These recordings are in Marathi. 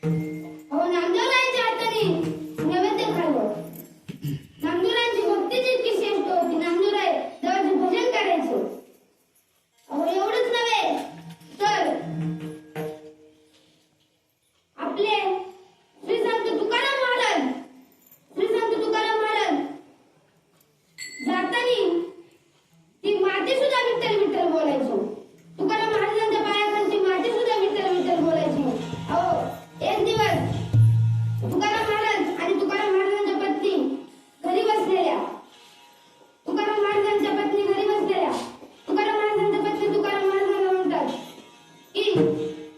अहो नामदेवरायांच्या हाताने नैवेद्य खाल्लं. नामदेवरायांची भक्तीच इतकी श्रेष्ठ होती. नामदेवराय देवाचे भजन करायचे. अहो एवढंच नव्हे तर आपले श्री संत तुकाराम महाराज जातानी ती माती सुद्धा विठ्ठल विठ्ठल बोलायची. तुकाराम महाराजांच्या पायाखालची माती सुद्धा विठ्ठल विठ्ठल बोलायची. अहो एक दिवस तुकाराम महाराज आणि तुकाराम महाराजांच्या पत्नी घरी बसलेल्या. तुकाराम महाराजांच्या पत्नी तुकाराम महाराजांना म्हणतात की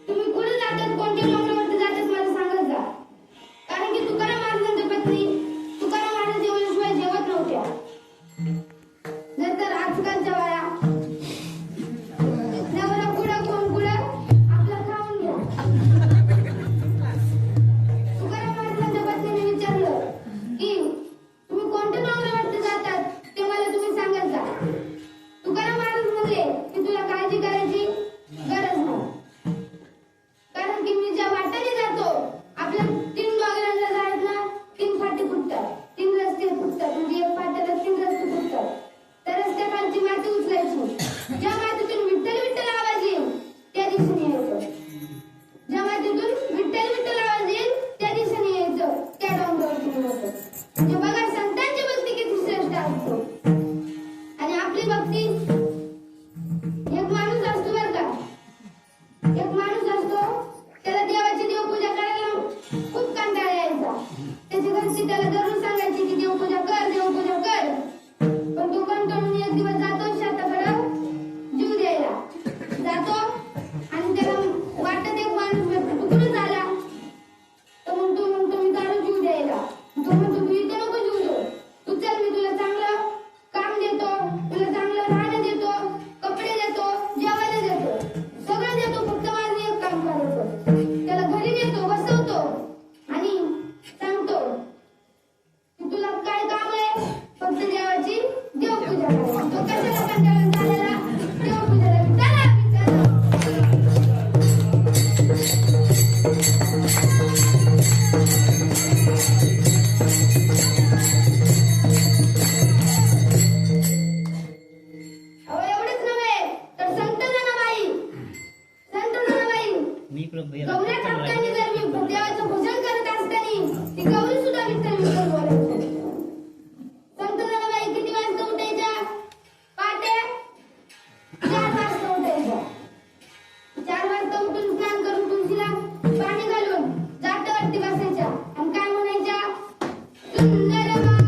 तुम्ही कुठे जातात, कोणत्या डोंगरावरती जातात मला सांगत जा. कारण की तुकाराम महाराजांच्या पत्नी तुकाराम महाराज जेवल्याशिवाय जेवत नव्हत्या. नंतर आजकालच्या बाया नवरा कुडा कोण कुडा आपलं खाऊन घ्या. तुकाराम महाराजांच्या पत्नीने विचारलं की तुम्ही कोणत्या डोंगरावरती जातात ते मला तुम्ही सांगत जा. तुकाराम महाराज म्हणले की तुला काळजी करायची गरज नाही. कारण की मी ज्या वाटेने जातो आपल्या 3 डोंगरांना जायत ना 3 फाटे फुटतात, 3 रस्ते फुटतात. म्हणजे एक फाट्याला 3 रस्ते फुटतात. त्या रस्त्याखालची माती उचलायची. ज्या मातीतून विठ्ठल विठ्ठल आवाज येईल त्या दिशेने यायचं. ज्या मातीतून विठ्ठल विठ्ठल आवाज येईल त्या दिशेने यायचं. त्या डोंगरावरती होतं. म्हणजे बघा संतांची भक्ती किती श्रेष्ठ असतो. आणि आपली भक्ती एक माणूस असतो बरं का. एक माणूस असतो त्याला देवाची देवपूजा करायला खूप कंटाळा यायचा. त्याची घरची त्याला दररोज सांगायची की देवपूजा कर, देवपूजा कर. पण तो कंटाळून एक दिवस जातो शेताकडं जीव द्यायला जातो. आणि त्याला वाटत एक माणूस भेटतो. तू कुठं झाला तर म्हणतो मी चालू जीव द्यायला. तो म्हणतो तू इथे नको जीव देऊ, तू चल मी तुला चांगलं काम देतो, तुला चांगलं राहणं देतो, कपडे देतो, जेवायला देतो, सगळं देतो. फक्त माझं एक काम करायचं. त्याला घरी नेतो, बसवतो आणि सांगतो की तुला काय काम आहे, फक्त देवाची देवपूजा करायची. तो कशाला कंटाळून झालेला देवपूजाला विचारा. अहो एवढंच नव्हे तर संत जनाबाई गौऱ्या कापतानी जर देवाचं भजन करत असताना ती गौरी सुद्धा विठ्ठल विठ्ठल बोलायची. संत जनाबाई किती वाजता उठायच्या? पहाटे 4 वाजता उठायच्या. 4 वाजता उठून स्नान करून तुळशीला पाणी घालून जात्यावरती बसायच्या आणि काय म्हणायच्या? सुंदर माझे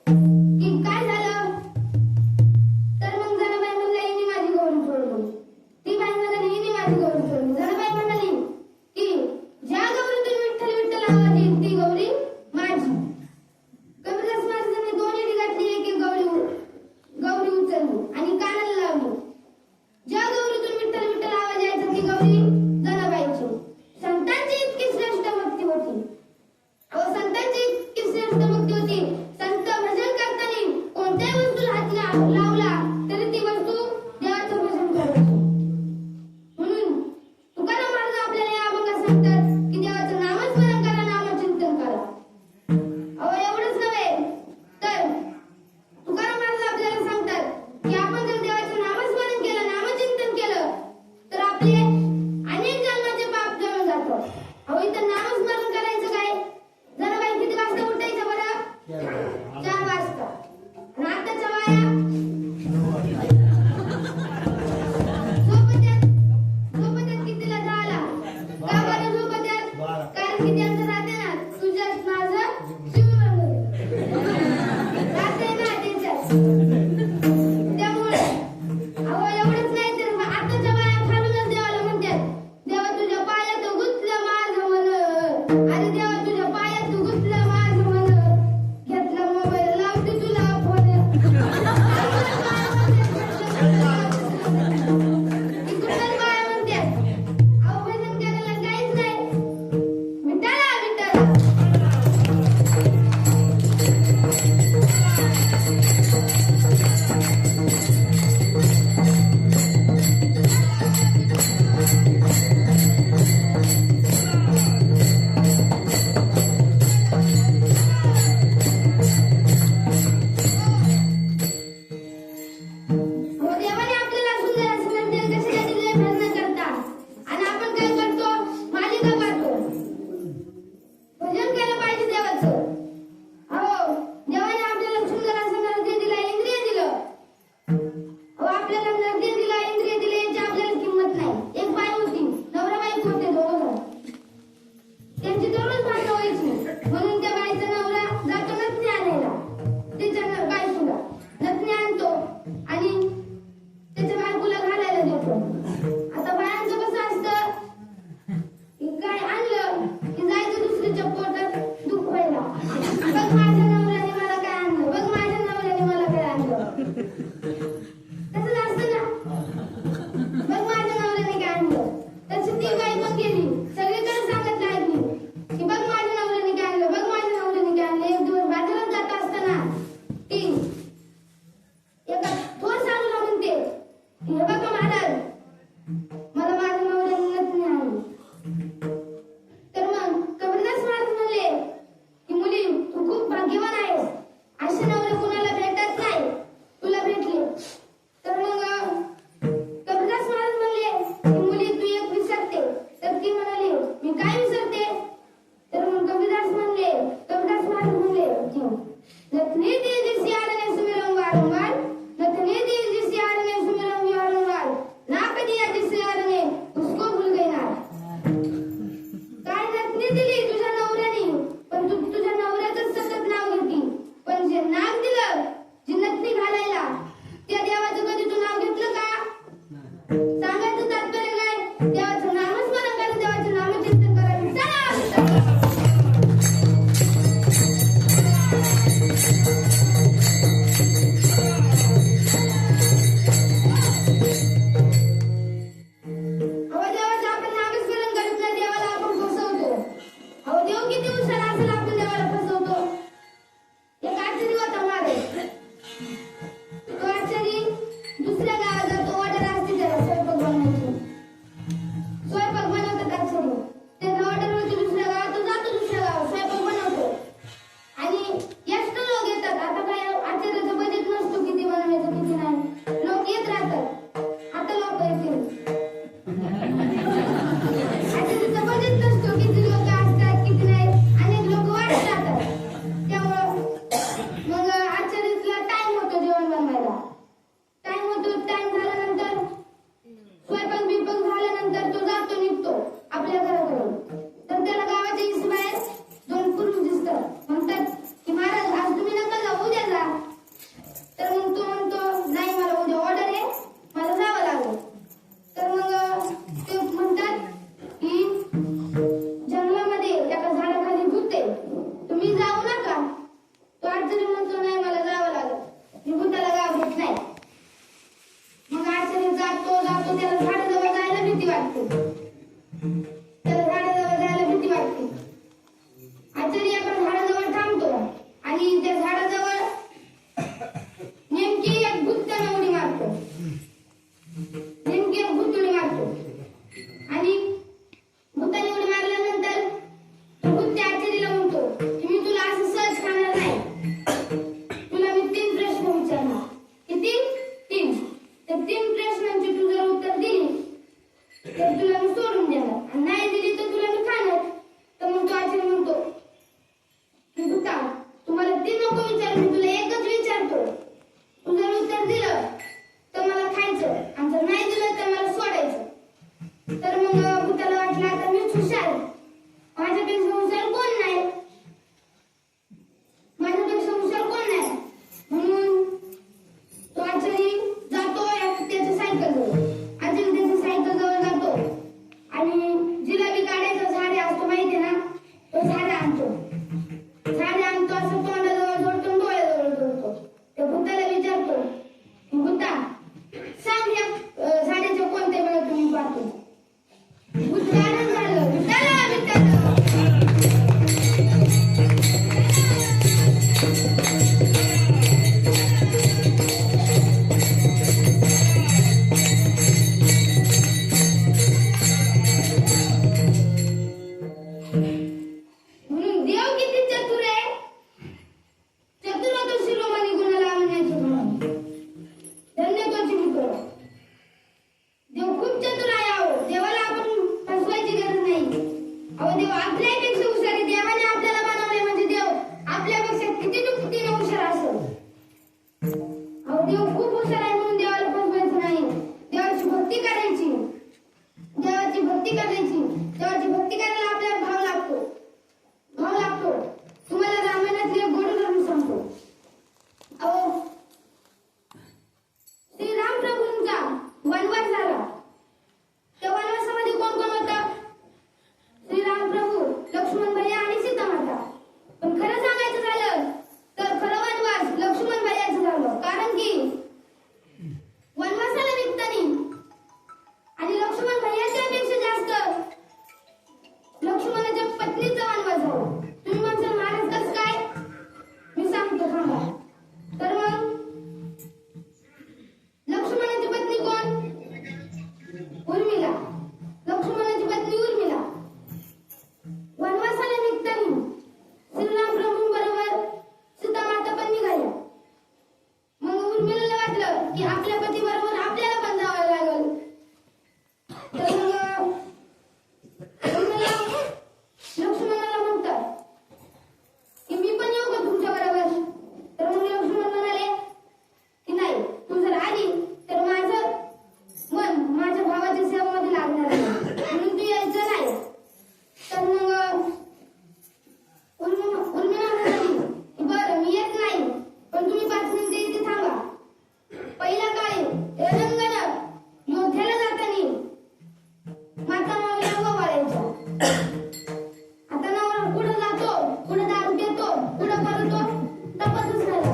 की काय झालं? तर मग जनाबाई म्हणल्या हिने माझी गौरी चोरली. ती बाई म्हणाली हिने माझी गौरी चोरली. जनाबाई म्हणाली की ज्या गौरीतून विठ्ठल विठ्ठल आवाज येईल ती गौरी माझी. कबीरदास महाराजांनी दोन येडी घातली, एक गौरी उचलली आणि कानाला लावली. ज्या गौरीतून विठ्ठल विठ्ठल आवाज यायचा ती गौरी जनाबाईची. संतांची इतकी श्रेष्ठ भक्ती होती. संतांची इतकी श्रेष्ठ भक्ती होती. संत भजन करताना कोणत्याही वस्तूला हात लावला तरी ती वस्तू देवाचं भजन करायची. म्हणून तुकाराम महाराज आपल्याला या अभंगात सांगतात की देवाचं नामस्मरण करा, नामचिंतन करा. एवढंच नव्हे तर तुकाराम महाराज आपल्याला सांगतात की आपण जर देवाचं नामस्मरण केलं, नामचिंतन केलं तर आपले अनेक जन्माचे पाप जळून जातं. इथं नामस्मरण करायचं काय? जनाबाई किती वाजता उठायचं बरं? 4 वाजता. आणि आताच्या बाया झोपत्यात कितीला? 10ला. का बरं झोपत्यात? कारण की त्यांचं राहते ना तुझ्यात माझं शिवरंग राहते ना त्यांच्यात. त्यामुळे एवढंच नाही तर आताच्या बाया खालूनच देवाला म्हणतात, देवा तुझ्या पायात गुंतलं माझं मन. अरे देवा तुझ्या पायात गुंतलं माझं मन. घेतला मोबाईल लावते तुला फोन. इकडूनच बाया म्हणतात भजन करायला काहीच नाही. विठ्ठला विठ्ठला. देवाने आपल्याला सुंदर असं मंदिर कशासाठी दिलंय? भजन करता. आणि आपण काय करतो? मालिका पाहतो. भजन केलं पाहिजे देवाचं. देवाने आपल्याला सुंदर असं नरदेह दिला, इंद्रिय दिलं. आपल्याला नरदेह दिला, इंद्रिय दिले, याची आपल्याला किंमत नाही. एक बाई होती, नवरा बायको होते दोघं. त्यांची दररोज भांडणं व्हायची. म्हणून त्या बाईचा नवरा जातो नथनी आणायला त्याच्या बायकोला. नथनी आणतो आणि त्याच्या बायकोला घालायला देतो. आता बायांचं कसं असतं की काय आणलं की जायचं दुसरीच्या पोटात दुखवायला. बघ माझ्या नवऱ्याने मला काय आणलं, बघ माझ्या नवऱ्याने मला काय आणलं. तसंच असतं ना, बघ माझ्या नवऱ्याने काय आणलं. तशी ती बाई पण गेली सगळीकडे सांगत लागली की बघ माझ्या नवऱ्याने काय आणलं, बघ माझ्या नवऱ्याने काय आणलं. एक दिवस बाजारात जात असताना ती एका थोर साधूला म्हणते, हे बघा महाराज, मला माझ्या नवऱ्याने नथनी आणली. तर मग कबीरदास महाराज म्हणले की मुली तू खूप भाग्यवान आहेस. असे नवरे कुणाला भेटत नाही, तुला भेटले. तर मग कबीरदास महाराज म्हणले की मुली तू एक विसरते. तर ती म्हणाली मी काय विसरते? तर मग कबीरदास महाराज म्हणले की नथनी दी जिसी आडने सुमिरम वारंवार, नथनी दी जिसी आडने सुमिरम वारंवार, ना कधी या जिसी आडने उसको भूल गई ना. काय नथनी दिली तुझ्या नवऱ्याने, पण तू तुझ्या नवऱ्याचंच सतत नाव घेती. पण जे नाव दिलं, जी नथनी घालायला, त्या देवाचं कधी तू नाव घेतलं का? सांगायचं तात्पर्य काय? देवाचं नामस्मरण करा, देवाचं नामचिंतन करा. विठ्ठला विठ्ठला. नको विचार, मी तुला एकच विचारतो. तू जर उत्तर दिलं तर मला खायचं आणि जर नाही दिलं तर मला सोडायचं. तर मग भूताला वाटलं आता मीच हुशार, माझ्यापेक्षा हुशार कोण नाही, माझ्यापेक्षा हुशार कोण नाही. म्हणून तो आचारी जातो त्याच्या सायकल जवळ. आचारी त्याच्या सायकल जवळ जातो आणि जिलेबी काढायचं झाडे असतो माहितीये ना, तो झाडे आणतो. झाडे आणतो असं तोंडाजवळ जोडतो, डोळ्याजवळ जोडतो. त्या भूताला विचारतो की भूता सांग या झाडाच्या कोणत्या वेळा तुम्ही पाहतो. भूत गाणं झालं, भूताला विचारलं. म्हणून देव किती चतुर आहे. चतुर होतो शिरोमणी गुणाला म्हणण्याचे म्हणून धन्य तोची मित्र. देव खूप चतुर आहे. अहो देवाला आपण फसवायची गरज नाही. अहो देव आपल्यापेक्षा हुशार आहे. देवाने आपल्याला बनवले म्हणजे देव आपल्यापेक्षा किती दुपटीने हुशार असेल. अहो देव खूप हुशार आहे म्हणून देवाला फसवायचं नाही. देवाची भक्ती करायची, देवाची भक्ती करायची. देवाची भक्ती करायला आपल्याला भाव लागतो, भाव लागतो. तुम्हाला रामायणातली एक गोड उदाहरण सांगतो. अहो श्रीराम प्रभूंचा वनवास झाला. त्या वनवासामध्ये कोण कोण होतं? श्रीराम प्रभू, लक्ष्मण भैया आणि सीता माता. पण खरं सांगायचं झालं तर खरं वनवास लक्ष्मण भैयाचं झालं. कारण की वनवासाला निघताना आणि लक्ष्मण भैयाच्या पेक्षा जास्त लक्ष्मणाच्या पत्नीचा वनवास झाला. तुम्ही म्हणसाल महाराज कसं काय? मी सांगतो थांबा. तर मग लक्ष्मणाची पत्नी कोण? उर्मिला. लक्ष्मणाची पत्नी उर्मिला वनवासाला निघताना श्रीराम प्रभूंबरोबर सीता माता पण निघाल्या. मग उर्मिलाला वाटलं की आपल्या पतीबरोबर आपल्याला पण जावं लागेल. तर मग उर्मिला लक्ष्मणाला म्हणतात की मी पण येऊ का तुमच्या बरोबर. तर मग लक्ष्मण म्हणाले की नाही, तू जर आली तर माझं मन माझ्या भावाच्या सेवेमध्ये लागणार आहे, म्हणून तू यायचं नाही. तर मग उर्मिला म्हणाली की बरं मी येत नाही, पण तुम्ही 5 मिनिटं इथे थांबा. पहिल्या काळी रणांगणात योद्ध्याला जाताना माता माऊल्या उभा वाढायच्या. आता नवरा पुढे जातो, पुढे दारू पितो, पुढे परतो, तपतच राहिला.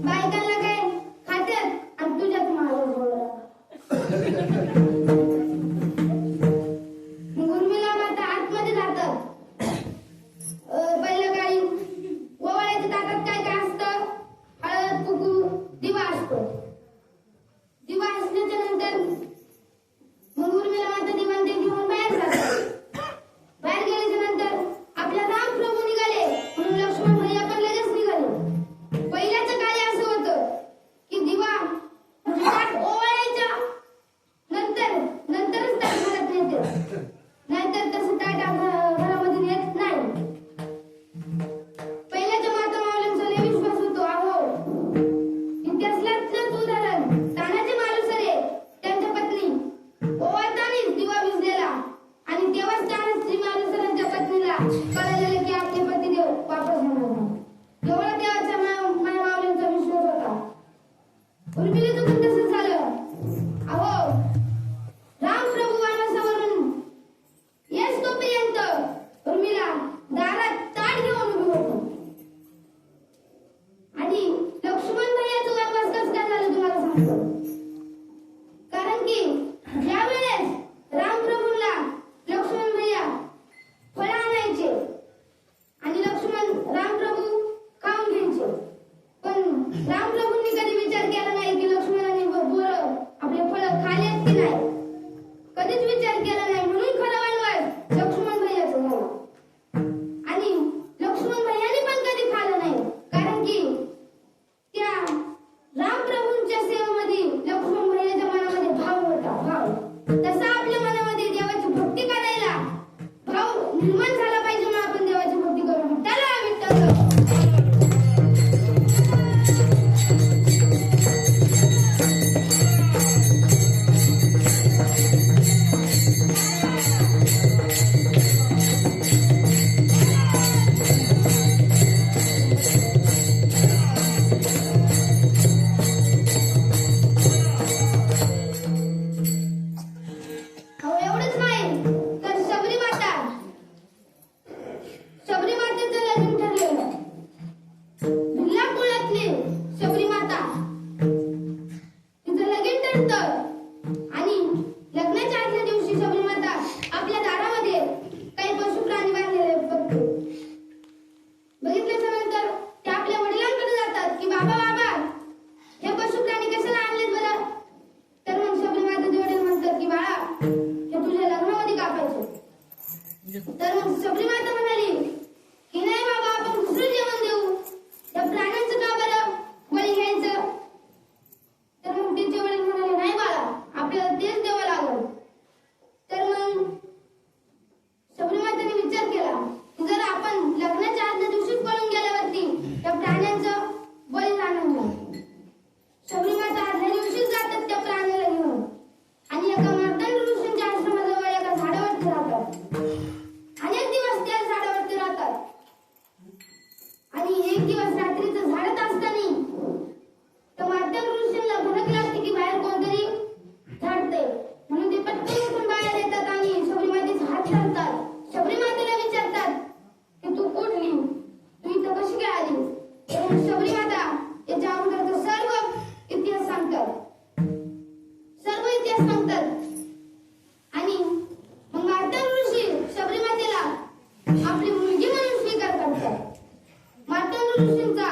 बायकांना काय खात्यात आणि तुझ्यात मागे बोलला. मग उर्मिला माता आतमध्ये जातात. पहिल्या काळी ओवाळ्याच्या ताटात काय काय असतं? हळद, कुकू, दिवा असतो. दिवा असल्याच्या नंतर मग उर्मिला माता दिवाण ते घेऊन बाहेर जातात. बाहेर गेल्याच्या नंतर आपल्या राम प्रभू निघाले म्हणून लक्ष्मण भैया पण लगेच निघाले. पहिल्याच्या काळी असं होतं की दिवा ताट ओवाळायच्या नंतरच ताट घरात नेते, नाहीतर तसं ताट घरामध्ये नेत नाही. पहिल्याच्या माता माऊलींचा लय विश्वास होतो. अहो इतिहासातलंच उदाहरण तानाजी मालुसरे त्यांच्या पत्नी ओवाळतानाच दिवा विझलेला आणि तेव्हाच तानाजी मालुसरेंच्या पत्नीला कळलेलं की आपले पतिदेव वापस होणार नाही. एवढा देवाच्या माऊलींचा विश्वास होता. उर्मिलेचं पण तसंच झालं. अहो राम प्रभू वनवासावरून येस तोपर्यंत उर्मिला दारात ताट घेऊन उभी होती. आणि लक्ष्मण भैयाचं वनवास कसं काय झालं तुम्हाला सांगतो. कारण की ज्या वेळेस राम प्रभूंना लक्ष्मण भैया फळं आणायचे आणि राम प्रभू खाऊन घ्यायचे. पण राम प्रभूंनी कधी विचार केला नाही की लक्ष्मणाने बोरं आपले फळं खाल्लेत की नाही. कधीच विचार केला नाही. म्हणून खरं वनवास लक्ष्मण भैयाचं झालं. आणि लक्ष्मण भैयाने पण कधी खाल्लं नाही. कारण की त्या राम प्रभूंच्या सेवेमध्ये ऋषींचा